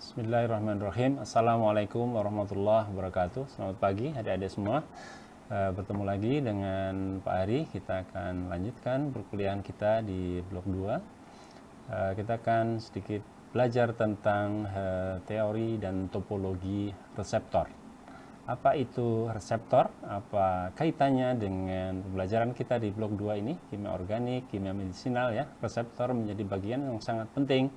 Bismillahirrahmanirrahim. Assalamualaikum warahmatullahi wabarakatuh. Selamat pagi adik-adik semua. Bertemu lagi dengan Pak Ari. Kita akan lanjutkan perkuliahan kita di blok 2. Kita akan sedikit belajar tentang teori dan topologi reseptor. Apa itu reseptor? Apa kaitannya dengan pembelajaran kita di blok 2 ini? Kimia organik, kimia medisinal ya. Reseptor menjadi bagian yang sangat penting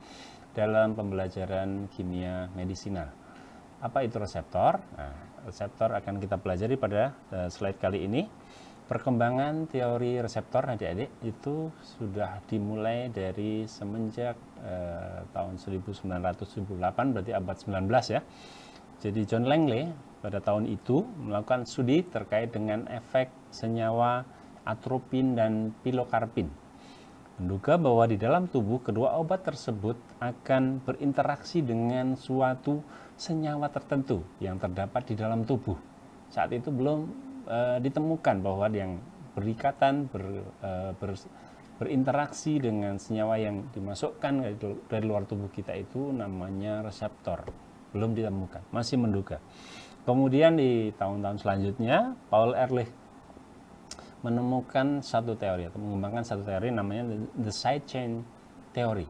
dalam pembelajaran kimia medisinal. Apa itu reseptor? Nah, reseptor akan kita pelajari pada slide kali ini. Perkembangan teori reseptor adik-adik itu sudah dimulai dari semenjak tahun 1908, berarti abad 19 ya. Jadi John Langley pada tahun itu melakukan studi terkait dengan efek senyawa atropin dan pilokarpin. Menduga bahwa di dalam tubuh kedua obat tersebut akan berinteraksi dengan suatu senyawa tertentu yang terdapat di dalam tubuh. Saat itu belum ditemukan bahwa yang berikatan berinteraksi dengan senyawa yang dimasukkan dari luar tubuh kita itu namanya reseptor. Belum ditemukan, masih menduga. Kemudian di tahun-tahun selanjutnya Paul Ehrlich menemukan satu teori atau mengembangkan satu teori namanya the side chain theory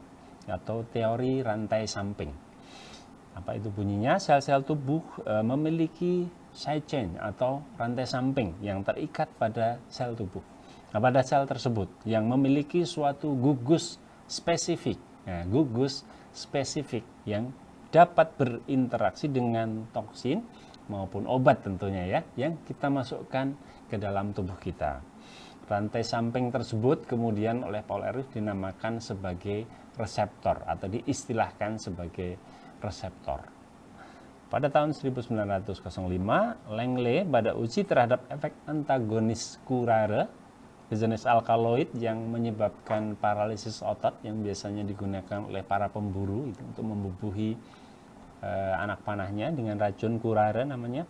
atau teori rantai samping. Apa itu bunyinya? Sel-sel tubuh memiliki side chain atau rantai samping yang terikat pada sel tubuh. Nah, pada sel tersebut yang memiliki suatu gugus spesifik. Nah, gugus spesifik yang dapat berinteraksi dengan toksin maupun obat tentunya ya, yang kita masukkan ke dalam tubuh kita. Rantai samping tersebut kemudian oleh Paul Ehrlich dinamakan sebagai reseptor atau diistilahkan sebagai reseptor. Pada tahun 1905, Langley pada uji terhadap efek antagonis curare jenis alkaloid yang menyebabkan paralisis otot yang biasanya digunakan oleh para pemburu itu untuk membubuhi anak panahnya dengan racun curare namanya,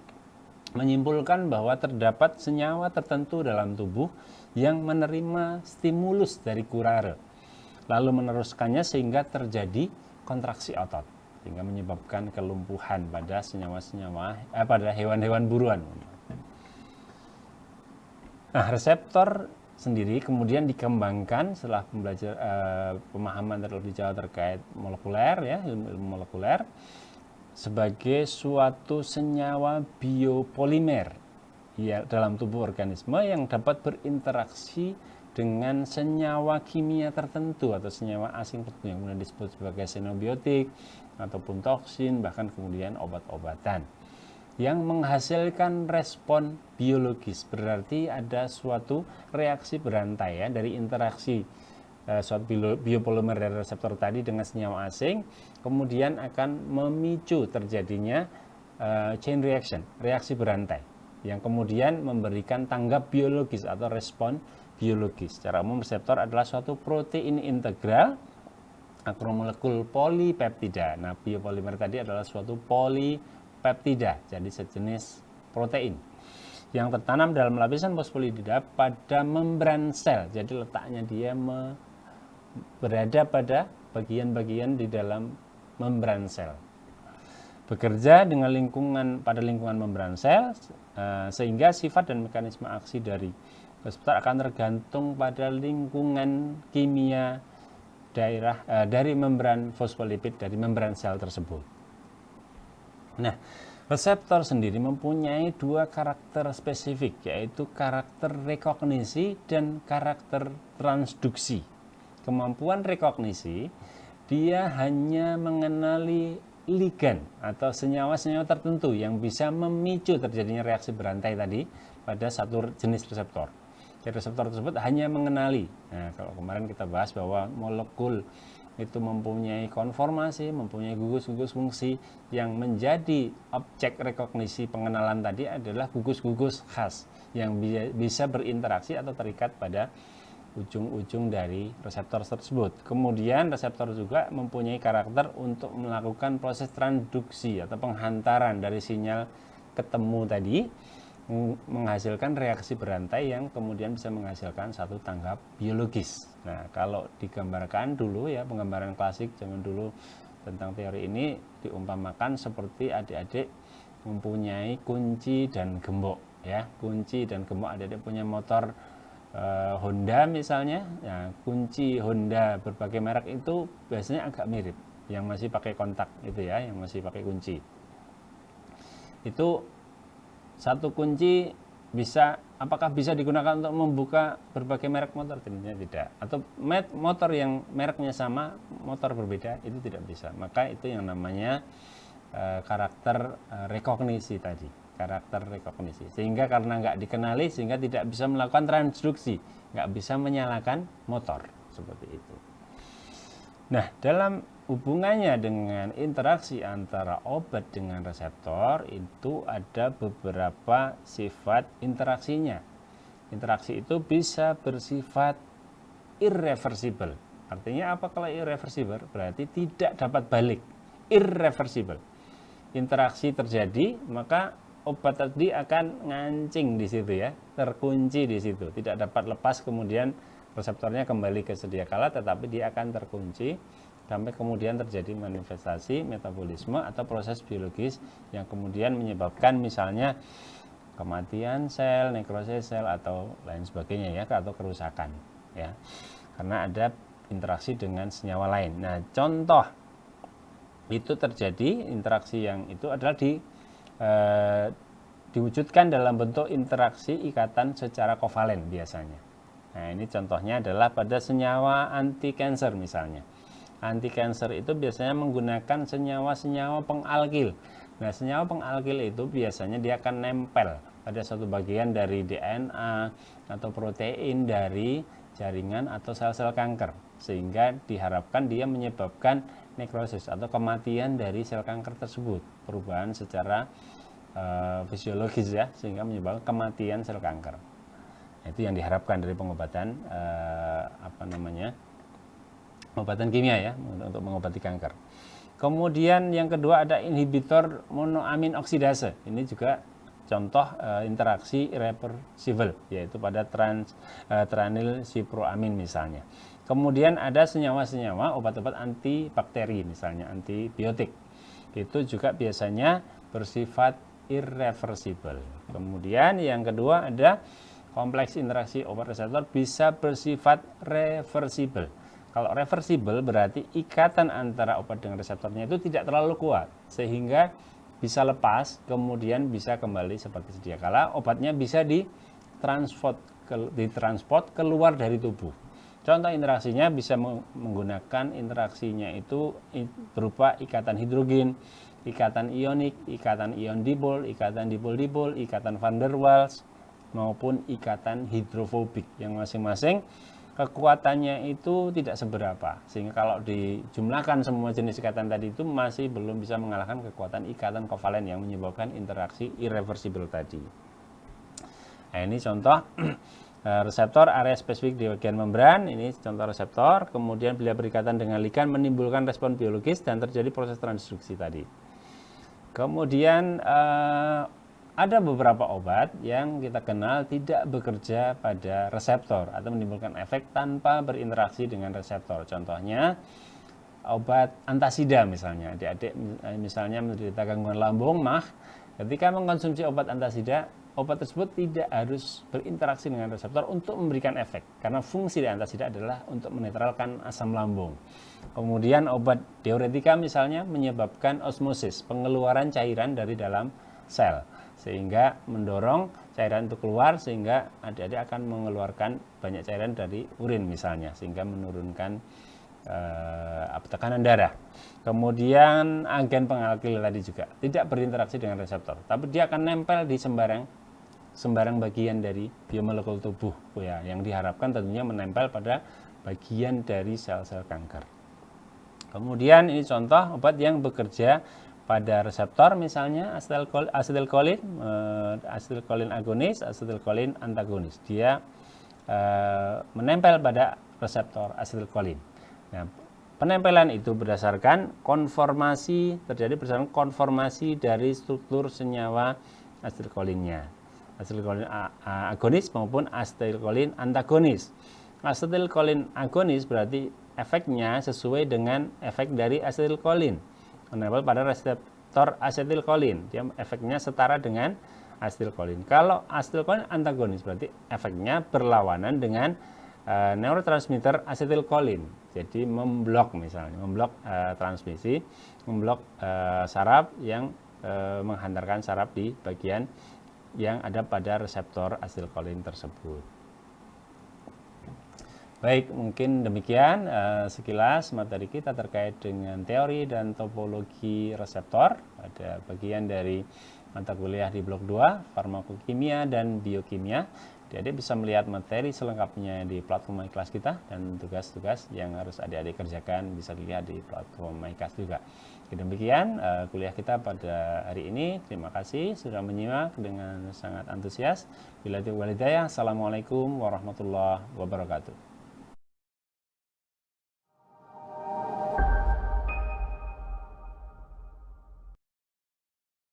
menyimpulkan bahwa terdapat senyawa tertentu dalam tubuh yang menerima stimulus dari curare lalu meneruskannya sehingga terjadi kontraksi otot sehingga menyebabkan kelumpuhan pada pada hewan-hewan buruan. Nah, reseptor sendiri kemudian dikembangkan setelah pemahaman terlebih jauh terkait molekuler ya, ilmu molekuler sebagai suatu senyawa biopolimer ya, dalam tubuh organisme yang dapat berinteraksi dengan senyawa kimia tertentu atau senyawa asing tertentu yang kemudian disebut sebagai xenobiotik ataupun toksin, bahkan kemudian obat-obatan yang menghasilkan respon biologis. Berarti ada suatu reaksi berantai ya, dari interaksi suatu biopolimer dari reseptor tadi dengan senyawa asing, kemudian akan memicu terjadinya chain reaction, reaksi berantai, yang kemudian memberikan tanggap biologis atau respon biologis. Secara umum reseptor adalah suatu protein integral akromolekul polipeptida. Nah, biopolimer tadi adalah suatu polipeptida, jadi sejenis protein yang tertanam dalam lapisan fosfolipida pada membran sel. Jadi letaknya dia berada pada bagian-bagian di dalam membran sel. Bekerja dengan pada lingkungan membran sel sehingga sifat dan mekanisme aksi dari reseptor akan tergantung pada lingkungan kimia dari membran fosfolipid dari membran sel tersebut. Nah, reseptor sendiri mempunyai dua karakter spesifik, yaitu karakter rekognisi dan karakter transduksi. Kemampuan rekognisi, dia hanya mengenali ligan atau senyawa-senyawa tertentu yang bisa memicu terjadinya reaksi berantai tadi pada satu jenis reseptor. Jadi reseptor tersebut hanya mengenali. Nah, kalau kemarin kita bahas bahwa molekul itu mempunyai konformasi, mempunyai gugus-gugus fungsi, yang menjadi objek rekognisi pengenalan tadi adalah gugus-gugus khas yang bisa berinteraksi atau terikat pada ujung-ujung dari reseptor tersebut. Kemudian reseptor juga mempunyai karakter untuk melakukan proses transduksi atau penghantaran dari sinyal ketemu tadi, menghasilkan reaksi berantai yang kemudian bisa menghasilkan satu tanggap biologis. Nah, kalau digambarkan dulu ya, penggambaran klasik zaman dulu tentang teori ini diumpamakan seperti adik-adik mempunyai kunci dan gembok ya. Kunci dan gembok, adik-adik punya motor Honda misalnya. Ya, kunci Honda berbagai merek itu biasanya agak mirip. Yang masih pakai kontak itu ya, yang masih pakai kunci. Itu satu kunci apakah bisa digunakan untuk membuka berbagai merek motor? Tentunya tidak. Atau motor yang mereknya sama, motor berbeda, itu tidak bisa. Maka itu yang namanya karakter rekognisi tadi. Karakter rekognisi. Sehingga karena nggak dikenali, sehingga tidak bisa melakukan transduksi. Nggak bisa menyalakan motor. Seperti itu. Nah, dalam hubungannya dengan interaksi antara obat dengan reseptor itu ada beberapa sifat interaksinya. Interaksi itu bisa bersifat irreversible. Artinya apa kalau irreversible? Berarti tidak dapat balik. Irreversible. Interaksi terjadi, maka obat tadi akan ngancing di situ ya, terkunci di situ, tidak dapat lepas, kemudian reseptornya kembali ke sedia kala, tetapi dia akan terkunci sampai kemudian terjadi manifestasi metabolisme atau proses biologis yang kemudian menyebabkan misalnya kematian sel, nekrosis sel atau lain sebagainya ya, atau kerusakan ya, karena ada interaksi dengan senyawa lain. Nah, contoh itu terjadi interaksi yang itu adalah diwujudkan dalam bentuk interaksi ikatan secara kovalen biasanya. Nah, ini contohnya adalah pada senyawa anti kanker misalnya. Anti kanker itu biasanya menggunakan senyawa-senyawa pengalkil. Nah, senyawa pengalkil itu biasanya dia akan nempel pada suatu bagian dari DNA atau protein dari jaringan atau sel-sel kanker, sehingga diharapkan dia menyebabkan nekrosis atau kematian dari sel kanker tersebut, perubahan secara fisiologis ya, sehingga menyebabkan kematian sel kanker. Nah, itu yang diharapkan dari pengobatan pengobatan kimia ya, untuk mengobati kanker. Kemudian yang kedua ada inhibitor monoamin oksidase. Ini juga contoh interaksi irreversible, yaitu pada tranil siproamin misalnya. Kemudian ada senyawa-senyawa obat-obat antibakteri misalnya antibiotik. Itu juga biasanya bersifat irreversible. Kemudian yang kedua ada kompleks interaksi obat reseptor bisa bersifat reversible. Kalau reversible berarti ikatan antara obat dengan reseptornya itu tidak terlalu kuat sehingga bisa lepas, kemudian bisa kembali seperti sedia kala. Obatnya bisa ditransport keluar dari tubuh. Contoh interaksinya bisa menggunakan interaksinya itu berupa ikatan hidrogen, ikatan ionik, ikatan ion dipol, ikatan dipol-dipol, ikatan van der Waals, maupun ikatan hidrofobik yang masing-masing kekuatannya itu tidak seberapa, sehingga kalau dijumlahkan semua jenis ikatan tadi itu masih belum bisa mengalahkan kekuatan ikatan kovalen yang menyebabkan interaksi irreversible tadi. Nah, ini contoh reseptor area spesifik di bagian membran, ini contoh reseptor, kemudian bila berikatan dengan ligan menimbulkan respon biologis dan terjadi proses transduksi tadi. Kemudian ada beberapa obat yang kita kenal tidak bekerja pada reseptor atau menimbulkan efek tanpa berinteraksi dengan reseptor. Contohnya obat antasida misalnya, adik-adik misalnya menderita gangguan lambung, MAH, ketika mengkonsumsi obat antasida, obat tersebut tidak harus berinteraksi dengan reseptor untuk memberikan efek, karena fungsi dari antasida adalah untuk menetralkan asam lambung. Kemudian obat diuretika misalnya menyebabkan osmosis, pengeluaran cairan dari dalam sel, sehingga mendorong cairan itu keluar, sehingga adik-adik akan mengeluarkan banyak cairan dari urin misalnya, sehingga menurunkan tekanan darah. Kemudian agen pengalkil tadi juga tidak berinteraksi dengan reseptor, tapi dia akan nempel di sembarang bagian dari biomolekul tubuh ya, yang diharapkan tentunya menempel pada bagian dari sel-sel kanker. Kemudian ini contoh obat yang bekerja pada reseptor misalnya asetilkolin agonis, asetilkolin antagonis. Dia menempel pada reseptor asetilkolin. Nah, penempelan itu terjadi berdasarkan konformasi dari struktur senyawa asetilkolinnya, asetilkolin agonis maupun asetilkolin antagonis. asetilkolin agonis berarti efeknya sesuai dengan efek dari asetilkolin, menempel pada reseptor asetilkolin. Dia efeknya setara dengan asetilkolin. Kalau asetilkolin antagonis berarti efeknya berlawanan dengan neurotransmitter asetilkolin. Jadi memblok misalnya, memblok transmisi, memblok saraf yang menghantarkan saraf di bagian yang ada pada reseptor asetilkolin tersebut. Baik, mungkin demikian sekilas materi kita terkait dengan teori dan topologi reseptor. Ada bagian dari mata kuliah di blok 2, farmakokimia dan biokimia. Jadi bisa melihat materi selengkapnya di platform MyClass kita, dan tugas-tugas yang harus adik-adik kerjakan bisa dilihat di platform MyClass juga. Demikian kuliah kita pada hari ini. Terima kasih sudah menyimak dengan sangat antusias. Assalamualaikum warahmatullahi wabarakatuh.